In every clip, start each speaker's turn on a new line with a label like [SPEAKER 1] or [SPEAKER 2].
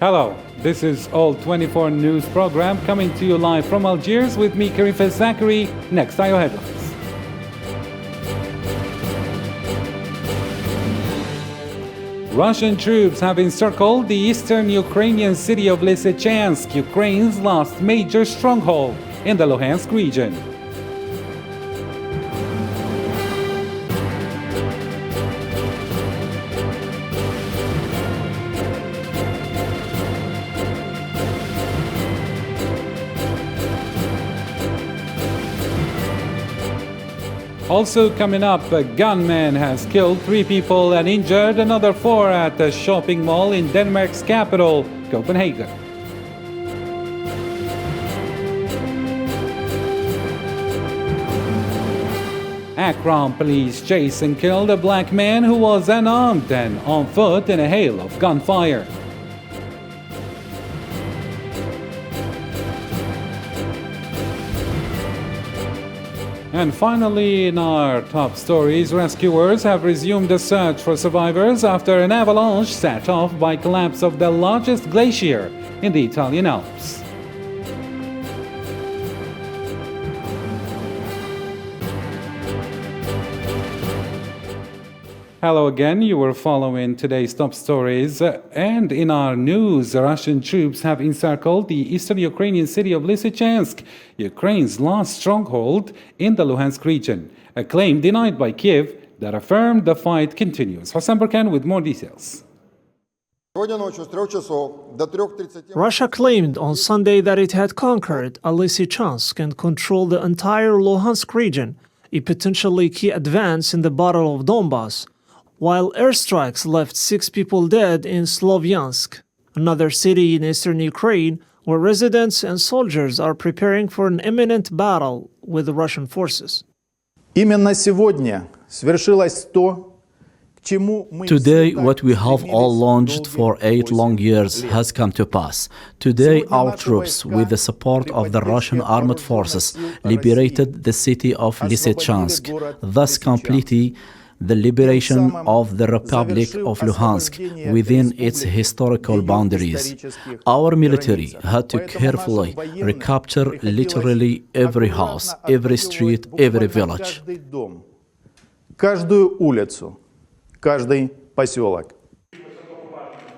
[SPEAKER 1] Hello, this is All 24 News program coming to you live from Algiers with me, Karifa Zachary. Next are your headlines. Russian troops have encircled the eastern Ukrainian city of Lysychansk, Ukraine's last major stronghold in the Luhansk region. Also coming up, a gunman has killed 3 people and injured another 4 at a shopping mall in Denmark's capital, Copenhagen. Akron police chased and killed a black man who was unarmed and on foot in a hail of gunfire. And finally, in our top stories, rescuers have resumed the search for survivors after an avalanche set off by collapse of the largest glacier in the Italian Alps. Hello again, you were following today's top stories, and in our news, Russian troops have encircled the eastern Ukrainian city of Lysychansk, Ukraine's last stronghold in the Luhansk region, a claim denied by Kiev that affirmed the fight continues. Hassan Burkan with more details.
[SPEAKER 2] Russia claimed on Sunday that it had conquered Lysychansk and controlled the entire Luhansk region, a potentially key advance in the Battle of Donbass, while airstrikes left 6 people dead in Slovyansk, another city in eastern Ukraine where residents and soldiers are preparing for an imminent battle with the Russian forces.
[SPEAKER 3] Today, what we have all longed for 8 long years has come to pass. Today, our troops, with the support of the Russian armed forces, liberated the city of Lysychansk, thus completing the liberation of the Republic of Luhansk within its historical boundaries. Our military had to carefully recapture literally every house, every street, every village.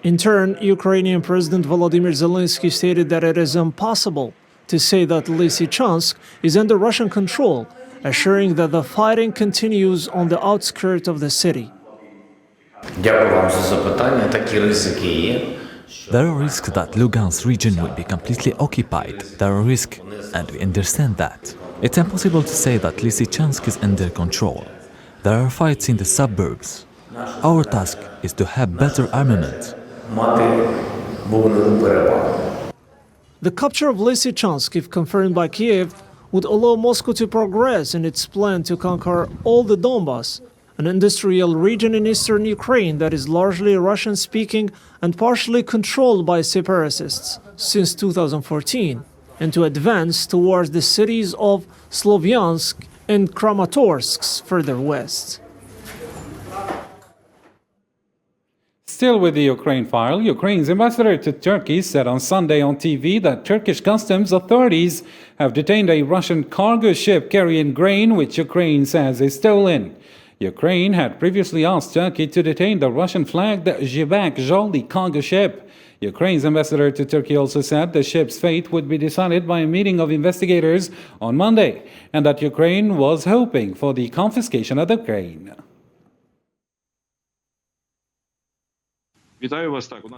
[SPEAKER 2] In turn, Ukrainian President Volodymyr Zelensky stated that it is impossible to say that Lysychansk is under Russian control, assuring that the fighting continues on the outskirts of the city.
[SPEAKER 4] There are risks that Lugansk region will be completely occupied. There are risks, and we understand that. It's impossible to say that Lysychansk is under control. There are fights in the suburbs. Our task is to have better armament.
[SPEAKER 2] The capture of Lysychansk, if confirmed by Kiev, would allow Moscow to progress in its plan to conquer all the Donbass, an industrial region in eastern Ukraine that is largely Russian-speaking and partially controlled by separatists since 2014, and to advance towards the cities of Slovyansk and Kramatorsk further west.
[SPEAKER 1] Still with the Ukraine file, Ukraine's ambassador to Turkey said on Sunday on TV that Turkish customs authorities have detained a Russian cargo ship carrying grain which Ukraine says is stolen. Ukraine had previously asked Turkey to detain the Russian-flagged Zhivak Zholny cargo ship. Ukraine's ambassador to Turkey also said the ship's fate would be decided by a meeting of investigators on Monday, and that Ukraine was hoping for the confiscation of the grain.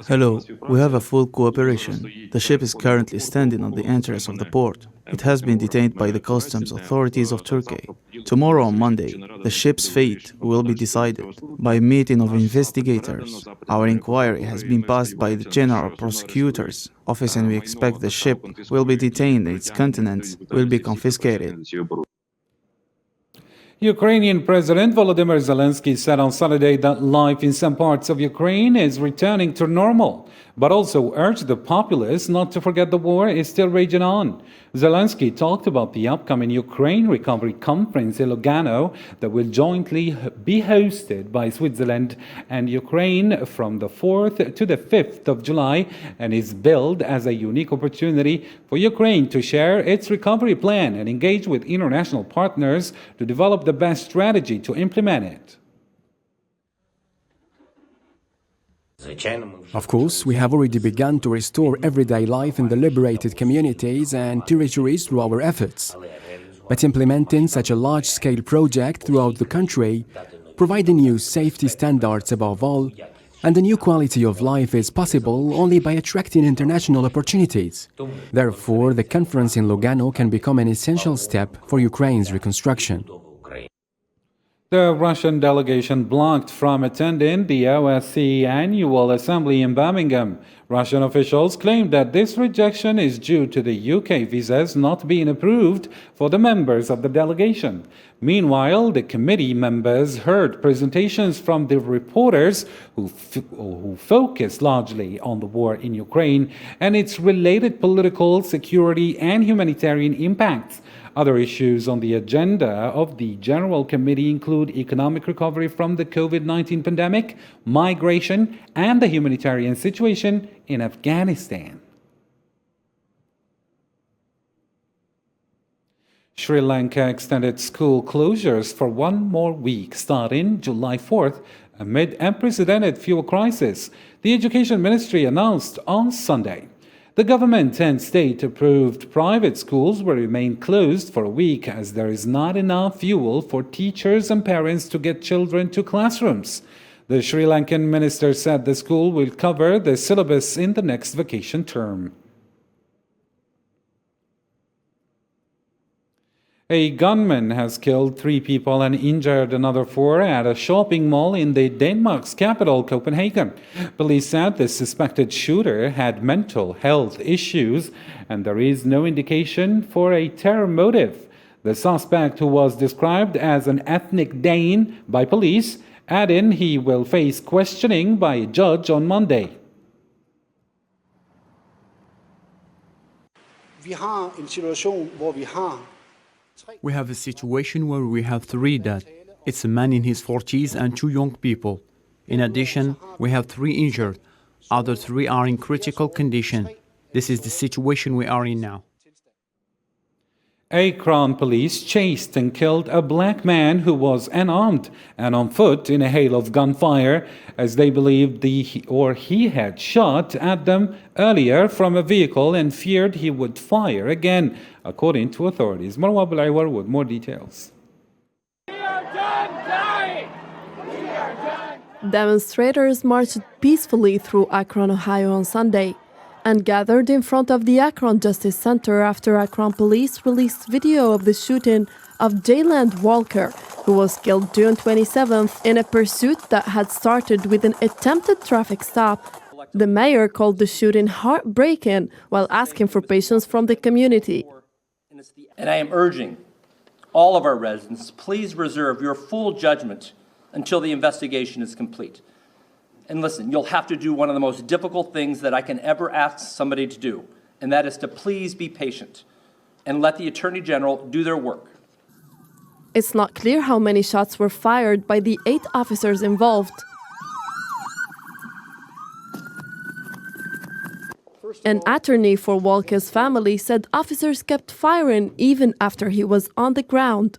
[SPEAKER 5] Hello, we have a full cooperation. The ship is currently standing on the entrance of the port. It has been detained by the customs authorities of Turkey. Tomorrow on Monday, the ship's fate will be decided by a meeting of investigators. Our inquiry has been passed by the General Prosecutor's Office and we expect the ship will be detained and its contents will be confiscated.
[SPEAKER 1] Ukrainian President Volodymyr Zelensky said on Saturday that life in some parts of Ukraine is returning to normal, but also urged the populace not to forget the war is still raging on. Zelensky talked about the upcoming Ukraine Recovery Conference in Lugano that will jointly be hosted by Switzerland and Ukraine from the 4th to the 5th of July and is billed as a unique opportunity for Ukraine to share its recovery plan and engage with international partners to develop the best strategy to implement it.
[SPEAKER 6] Of course, we have already begun to restore everyday life in the liberated communities and territories through our efforts. But implementing such a large-scale project throughout the country, providing new safety standards above all, and a new quality of life is possible only by attracting international opportunities. Therefore, the conference in Lugano can become an essential step for Ukraine's reconstruction.
[SPEAKER 1] The Russian delegation blocked from attending the OSCE annual assembly in Birmingham. Russian officials claimed that this rejection is due to the UK visas not being approved for the members of the delegation. Meanwhile, the committee members heard presentations from the reporters who focused largely on the war in Ukraine and its related political, security, and humanitarian impacts. Other issues on the agenda of the General Committee include economic recovery from the COVID-19 pandemic, migration, and the humanitarian situation in Afghanistan. Sri Lanka extended school closures for one more week starting July 4th amid unprecedented fuel crisis, the Education Ministry announced on Sunday. The government and state-approved private schools will remain closed for a week as there is not enough fuel for teachers and parents to get children to classrooms. The Sri Lankan minister said the school will cover the syllabus in the next vacation term. A gunman has killed 3 people and injured another 4 at a shopping mall in Denmark's capital, Copenhagen. Police said the suspected shooter had mental health issues and there is no indication for a terror motive. The suspect, who was described as an ethnic Dane by police, adding he will face questioning by a judge on Monday.
[SPEAKER 7] We have a situation where we have 3 dead. It's a man in his 40s and 2 young people. In addition, we have 3 injured. Other 3 are in critical condition. This is the situation we are in now.
[SPEAKER 1] Akron police chased and killed a black man who was unarmed and on foot in a hail of gunfire as they believed he had shot at them earlier from a vehicle and feared he would fire again, according to authorities. Marwa Abul Iwar with more details.
[SPEAKER 8] Demonstrators marched peacefully through Akron, Ohio on Sunday and gathered in front of the Akron Justice Center after Akron police released video of the shooting of Jayland Walker, who was killed June 27th in a pursuit that had started with an attempted traffic stop. The mayor called the shooting heartbreaking while asking for patience from the community.
[SPEAKER 9] And I am urging all of our residents, please reserve your full judgment until the investigation is complete. And listen, you'll have to do one of the most difficult things that I can ever ask somebody to do, and that is to please be patient and let the Attorney General do their work.
[SPEAKER 8] It's not clear how many shots were fired by the 8 officers involved. An attorney for Walker's family said officers kept firing even after he was on the ground.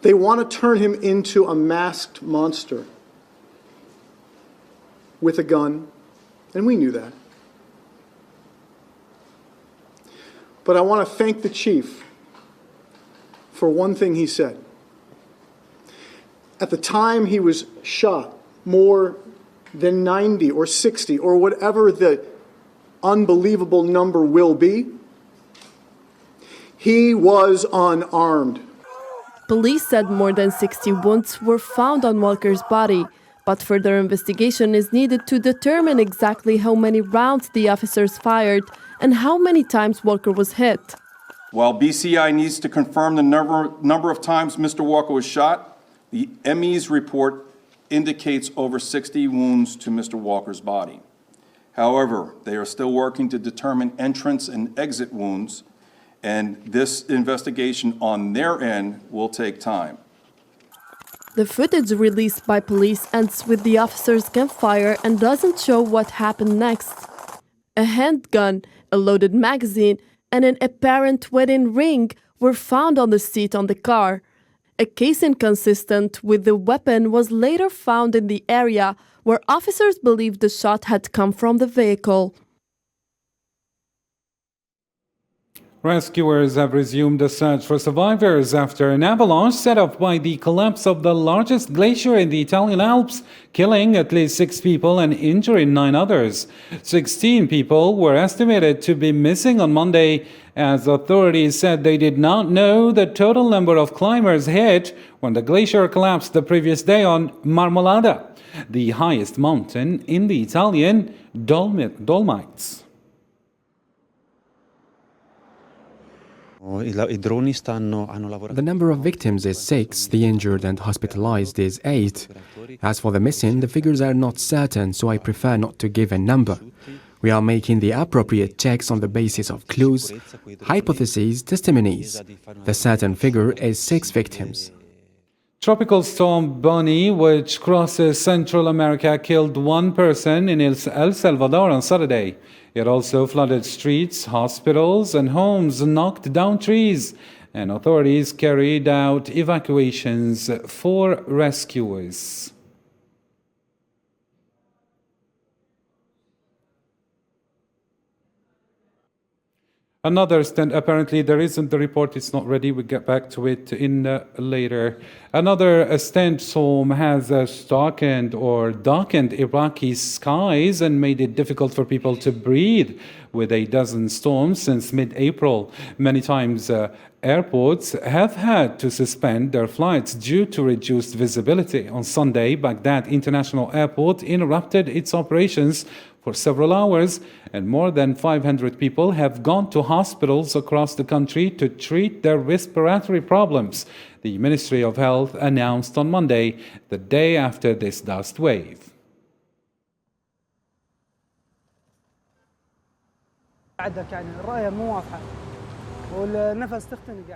[SPEAKER 10] They want to turn him into a masked monster with a gun, and we knew that. But I want to thank the chief for one thing he said. At the time he was shot, more than 90 or 60 or whatever the unbelievable number will be, he was unarmed.
[SPEAKER 8] Police said more than 60 wounds were found on Walker's body, but further investigation is needed to determine exactly how many rounds the officers fired and how many times Walker was hit.
[SPEAKER 11] While BCI needs to confirm the number of times Mr. Walker was shot, the ME's report indicates over 60 wounds to Mr. Walker's body. However, they are still working to determine entrance and exit wounds and this investigation on their end will take time.
[SPEAKER 8] The footage released by police ends with the officer's gunfire and doesn't show what happened next. A handgun, a loaded magazine, and an apparent wedding ring were found on the seat on the car. A case inconsistent with the weapon was later found in the area where officers believed the shot had come from the vehicle.
[SPEAKER 1] Rescuers have resumed the search for survivors after an avalanche set off by the collapse of the largest glacier in the Italian Alps, killing at least 6 people and injuring 9 others. 16 people were estimated to be missing on Monday, as authorities said they did not know the total number of climbers hit when the glacier collapsed the previous day on Marmolada, the highest mountain in the Italian Dolomites.
[SPEAKER 6] The number of victims is 6, the injured and hospitalized is 8. As for the missing, the figures are not certain, so I prefer not to give a number. We are making the appropriate checks on the basis of clues, hypotheses, testimonies. The certain figure is 6 victims.
[SPEAKER 1] Tropical storm Bonnie, which crosses Central America, killed 1 person in El Salvador on Saturday. It also flooded streets, hospitals, and homes, knocked down trees, and authorities carried out evacuations for rescuers. Another stand, apparently there isn't the report, it's not ready, we'll get back to it in later. Another storm has darkened Iraqi skies and made it difficult for people to breathe, with a dozen storms since mid-April. Many times airports have had to suspend their flights due to reduced visibility. On Sunday, Baghdad International Airport interrupted its operations for several hours, and more than 500 people have gone to hospitals across the country to treat their respiratory problems, the Ministry of Health announced on Monday, the day after this dust wave.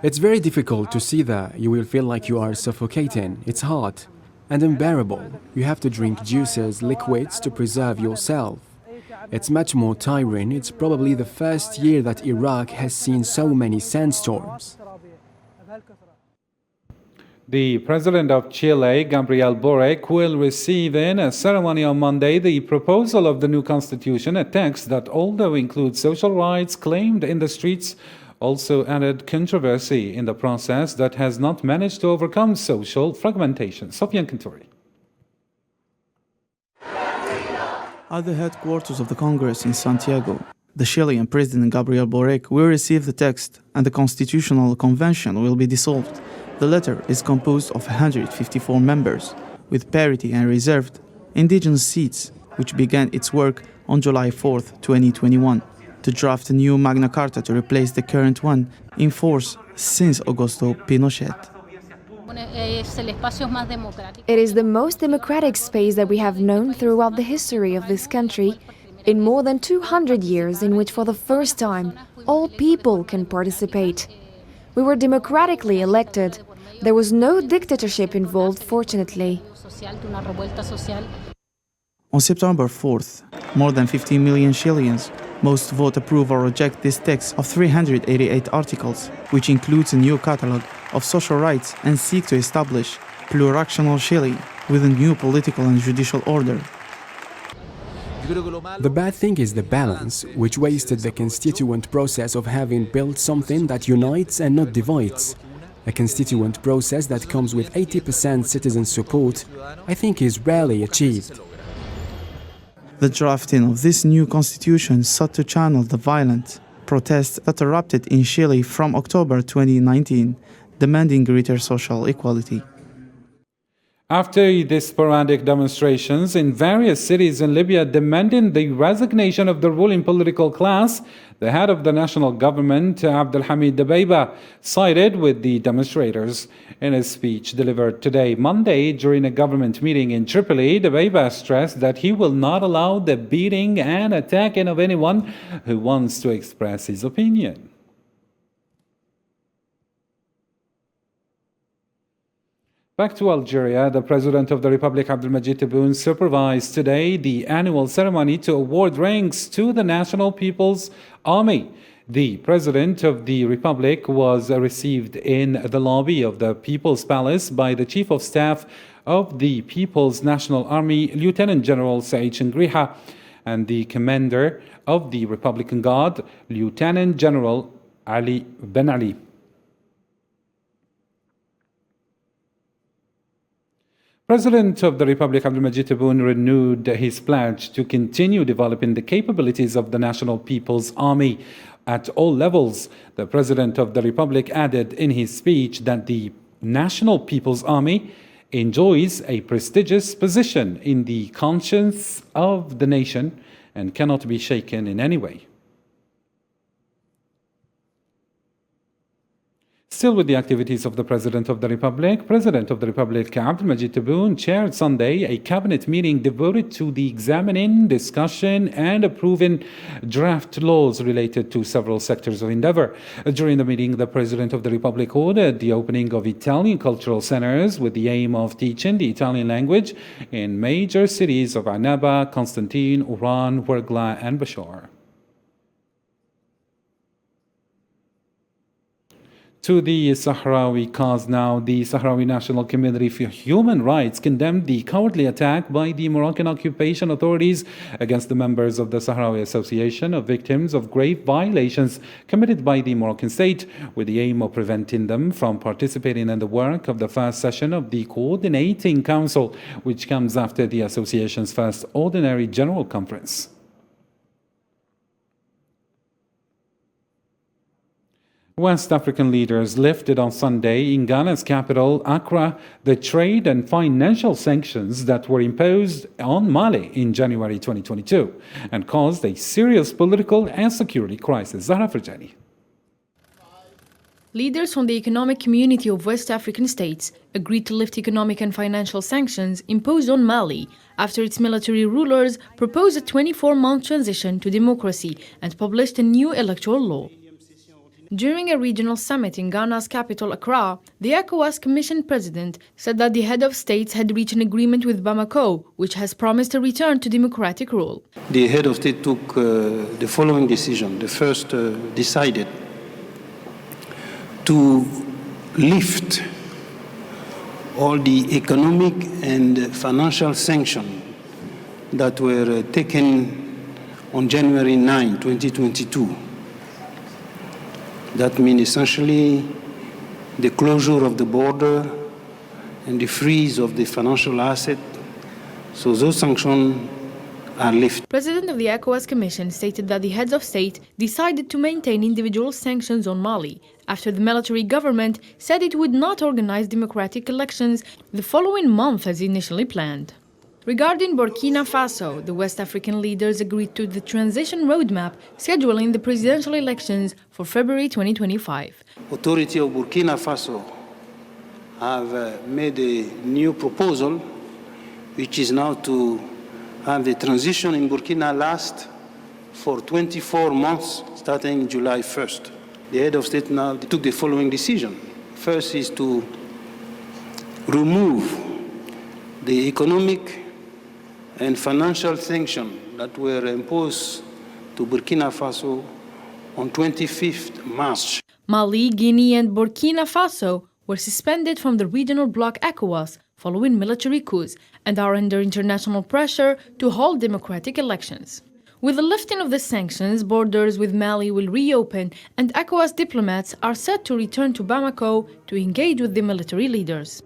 [SPEAKER 6] It's very difficult to see that. You will feel like you are suffocating. It's hard and unbearable. You have to drink juices, liquids to preserve yourself. It's much more tiring. It's probably the first year that Iraq has seen so many sandstorms.
[SPEAKER 1] The president of Chile, Gabriel Boric, will receive in a ceremony on Monday the proposal of the new constitution, a text that, although includes social rights claimed in the streets, also added controversy in the process that has not managed to overcome social fragmentation. Sofian Kanturi.
[SPEAKER 5] At the headquarters of the Congress in Santiago, the Chilean President Gabriel Boric will receive the text and the Constitutional Convention will be dissolved. The letter is composed of 154 members, with parity and reserved indigenous seats, which began its work on July 4, 2021, to draft a new Magna Carta to replace the current one in force since Augusto Pinochet.
[SPEAKER 12] It is the most democratic space that we have known throughout the history of this country, in more than 200 years, in which for the first time all people can participate. We were democratically elected. There was no dictatorship involved, fortunately.
[SPEAKER 5] On September 4th, more than 15 million Chileans most vote approve or reject this text of 388 articles, which includes a new catalogue of social rights and seek to establish pluractional Chile with a new political and judicial order.
[SPEAKER 6] The bad thing is the balance, which wasted the constituent process of having built something that unites and not divides. A constituent process that comes with 80% citizen support, I think, is rarely achieved.
[SPEAKER 5] The drafting of this new constitution sought to channel the violent protests that erupted in Chile from October 2019, demanding greater social equality.
[SPEAKER 1] After the sporadic demonstrations in various cities in Libya demanding the resignation of the ruling political class, the head of the national government, Abdelhamid Dbeibeh, sided with the demonstrators. In a speech delivered today, Monday, during a government meeting in Tripoli, Dbeibeh stressed that he will not allow the beating and attacking of anyone who wants to express his opinion. Back to Algeria, the President of the Republic, Abdelmadjid Tebboune, supervised today the annual ceremony to award ranks to the National People's Army. The President of the Republic was received in the lobby of the People's Palace by the Chief of Staff of the People's National Army, Lieutenant General Saïd Chengriha, and the Commander of the Republican Guard, Lieutenant General Ali Ben Ali. President of the Republic, Abdelmadjid Tebboune, renewed his pledge to continue developing the capabilities of the National People's Army at all levels. The President of the Republic added in his speech that the National People's Army enjoys a prestigious position in the conscience of the nation and cannot be shaken in any way. Still with the activities of the President of the Republic, Abdelmadjid Tebboune chaired Sunday a cabinet meeting devoted to the examining, discussion, and approving draft laws related to several sectors of endeavor. During the meeting, the President of the Republic ordered the opening of Italian cultural centers with the aim of teaching the Italian language in major cities of Annaba, Constantine, Oran, Ouargla, and Bachar. To the Sahrawi cause now, the Sahrawi National Committee for Human Rights condemned the cowardly attack by the Moroccan occupation authorities against the members of the Sahrawi Association of Victims of Grave Violations committed by the Moroccan state, with the aim of preventing them from participating in the work of the first session of the Coordinating Council, which comes after the association's first Ordinary General Conference. West African leaders lifted on Sunday in Ghana's capital, Accra, the trade and financial sanctions that were imposed on Mali in January 2022 and caused a serious political and security crisis. Zahra Farjani.
[SPEAKER 13] Leaders from the Economic Community of West African States agreed to lift economic and financial sanctions imposed on Mali after its military rulers proposed a 24-month transition to democracy and published a new electoral law. During a regional summit in Ghana's capital, Accra, the ECOWAS Commission President said that the head of states had reached an agreement with Bamako, which has promised a return to democratic rule.
[SPEAKER 14] The head of state took the following decision. The first decided to lift all the economic and financial sanctions that were taken on January 9, 2022. That means essentially the closure of the border and the freeze of the financial asset. So those sanctions are lifted.
[SPEAKER 13] President of the ECOWAS Commission stated that the heads of state decided to maintain individual sanctions on Mali after the military government said it would not organize democratic elections the following month as initially planned. Regarding Burkina Faso, the West African leaders agreed to the transition roadmap scheduling the presidential elections for February 2025.
[SPEAKER 14] Authorities of Burkina Faso have made a new proposal, which is now to have the transition in Burkina last for 24 months, starting July 1st. The head of state now took the following decision. First is to remove the economic and financial sanctions that were imposed to Burkina Faso on 25th March.
[SPEAKER 13] Mali, Guinea, and Burkina Faso were suspended from the regional bloc ECOWAS following military coups and are under international pressure to hold democratic elections. With the lifting of the sanctions, borders with Mali will reopen and ECOWAS diplomats are set to return to Bamako to engage with the military leaders.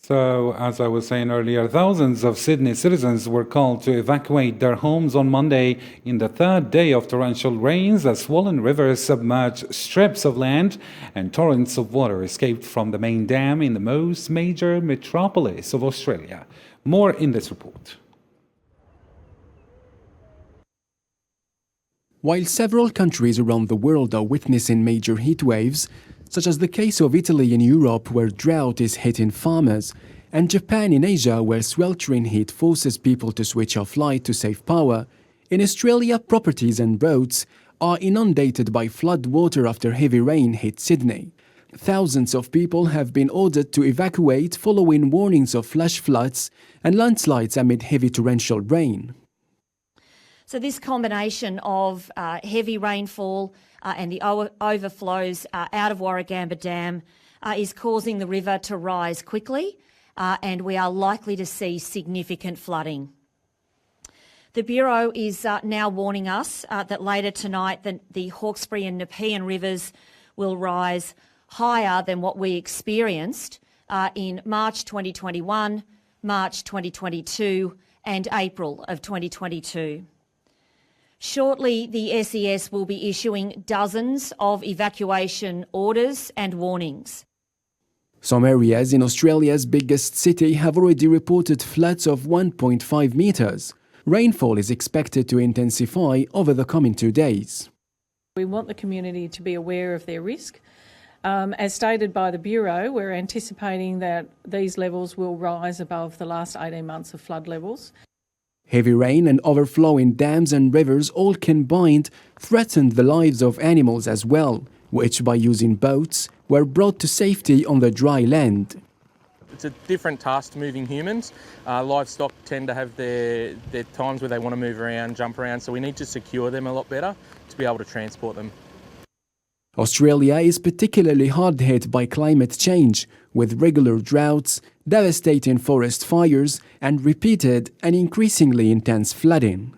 [SPEAKER 1] So, as I was saying earlier, thousands of Sydney citizens were called to evacuate their homes on Monday in the third day of torrential rains as swollen rivers submerged strips of land and torrents of water escaped from the main dam in the most major metropolis of Australia. More in this report.
[SPEAKER 6] While several countries around the world are witnessing major heat waves, such as the case of Italy in Europe where drought is hitting farmers, and Japan in Asia where sweltering heat forces people to switch off light to save power, in Australia properties and roads are inundated by flood water after heavy rain hit Sydney. Thousands of people have been ordered to evacuate following warnings of flash floods and landslides amid heavy torrential rain.
[SPEAKER 15] So this combination of heavy rainfall and the overflows out of Warragamba Dam is causing the river to rise quickly, and we are likely to see significant flooding. The Bureau is now warning us that later tonight the Hawkesbury and Nepean rivers will rise higher than what we experienced in March 2021, March 2022 and April of 2022. Shortly, the SES will be issuing dozens of evacuation orders and warnings.
[SPEAKER 6] Some areas in Australia's biggest city have already reported floods of 1.5 metres. Rainfall is expected to intensify over the coming 2 days.
[SPEAKER 16] We want the community to be aware of their risk. As stated by the Bureau, we're anticipating that these levels will rise above the last 18 months of flood levels.
[SPEAKER 6] Heavy rain and overflowing dams and rivers all combined threatened the lives of animals as well, which by using boats were brought to safety on the dry land.
[SPEAKER 17] It's a different task to moving humans. Livestock tend to have their times where they want to move around, jump around, so we need to secure them a lot better to be able to transport them.
[SPEAKER 6] Australia is particularly hard hit by climate change, with regular droughts, devastating forest fires, and repeated and increasingly intense flooding.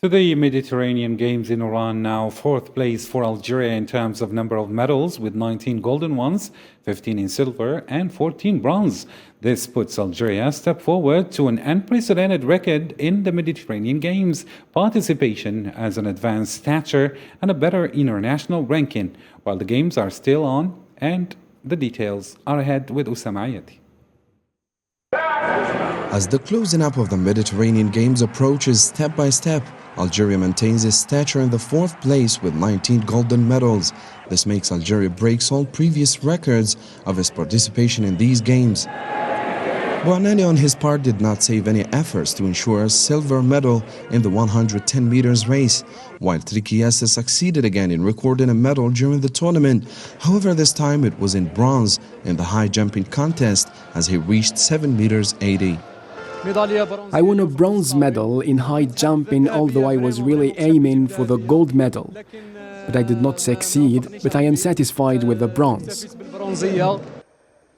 [SPEAKER 1] To the Mediterranean Games in Iran now, fourth place for Algeria in terms of number of medals, with 19 golden ones, 15 in silver and 14 bronze. This puts Algeria a step forward to an unprecedented record in the Mediterranean Games, participation as an advanced stature and a better international ranking, while the games are still on, and the details are ahead with Usama Ayati.
[SPEAKER 18] As the closing up of the Mediterranean Games approaches step by step, Algeria maintains its stature in the fourth place with 19 golden medals. This makes Algeria breaks all previous records of its participation in these games. Bouanani on his part did not save any efforts to ensure a silver medal in the 110 meters race, while Trikiasa succeeded again in recording a medal during the tournament. However, this time it was in bronze in the high jumping contest as he reached 7 meters 80.
[SPEAKER 6] I won a bronze medal in high jumping, although I was really aiming for the gold medal. But I did not succeed, but I am satisfied with the bronze.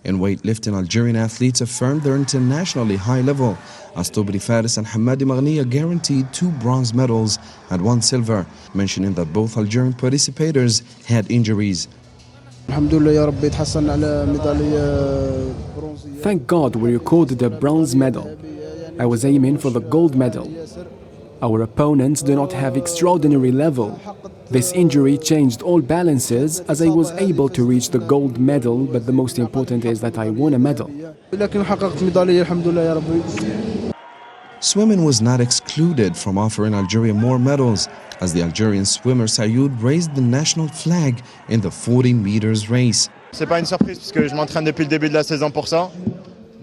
[SPEAKER 18] In weightlifting, Algerian athletes affirmed their internationally high level, as Tobri Faris and Hamadi Maghniya guaranteed 2 bronze medals and 1 silver, mentioning that both Algerian participators had injuries.
[SPEAKER 6] Thank God we recorded a bronze medal. I was aiming for the gold medal. Our opponents do not have extraordinary level. This injury changed all balances as I was able to reach the gold medal, but the most important is that I won a medal.
[SPEAKER 18] Swimming was not excluded from offering Algeria more medals, as the Algerian swimmer Sayoud raised the national flag in the 40 meters race.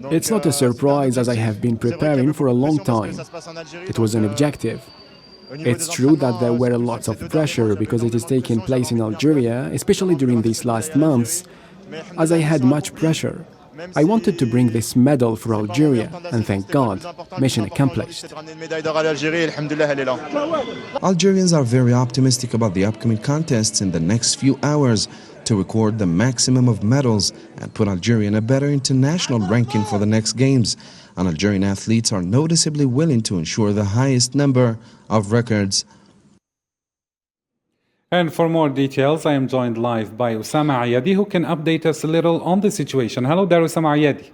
[SPEAKER 6] It's not a surprise, as I have been preparing for a long time. It was an objective. It's true that there were lots of pressure because it is taking place in Algeria, especially during these last months, as I had much pressure. I wanted to bring this medal for Algeria, and thank God, mission accomplished.
[SPEAKER 18] Algerians are very optimistic about the upcoming contests in the next few hours to record the maximum of medals and put Algeria in a better international ranking for the next games. And Algerian athletes are noticeably willing to ensure the highest number of records.
[SPEAKER 1] And for more details, I am joined live by Usama Ayadi, who can update us a little on the situation. Hello there, Usama Ayadi.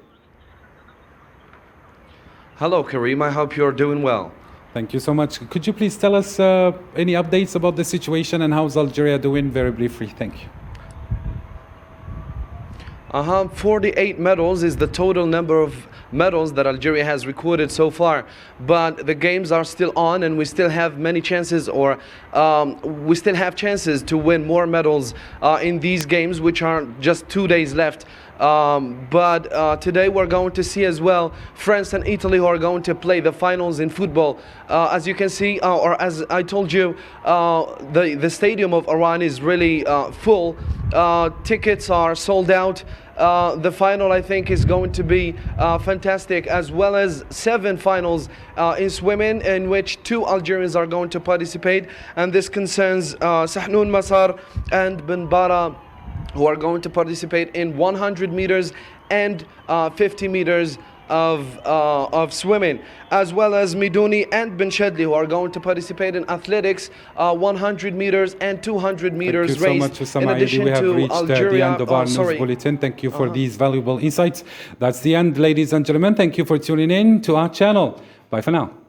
[SPEAKER 19] Hello, Karim. I hope you're doing well.
[SPEAKER 1] Thank you so much. Could you please tell us any updates about the situation and how's Algeria doing? Very briefly, thank you.
[SPEAKER 19] 48 medals is the total number of medals that Algeria has recorded so far, but the games are still on and we still have many chances, or we still have chances to win more medals in these games, which are just 2 days left But today we're going to see as well France and Italy who are going to play the finals in football. As you can see, or as I told you, the stadium of Iran is really full. Tickets are sold out. The final, I think, is going to be fantastic, as well as 7 finals in swimming, in which 2 Algerians are going to participate, and this concerns Sahnoun Masar and Ben Bara, who are going to participate in 100 meters and 50 meters of swimming, as well as Midouni and Ben Shadli, who are going to participate in athletics, 100 meters and 200 meters race.
[SPEAKER 1] Thank you so much, Usama Aidi. We have reached the end of our news bulletin. Thank you for these valuable insights. That's the end, ladies and gentlemen. Thank you for tuning in to our channel. Bye for now.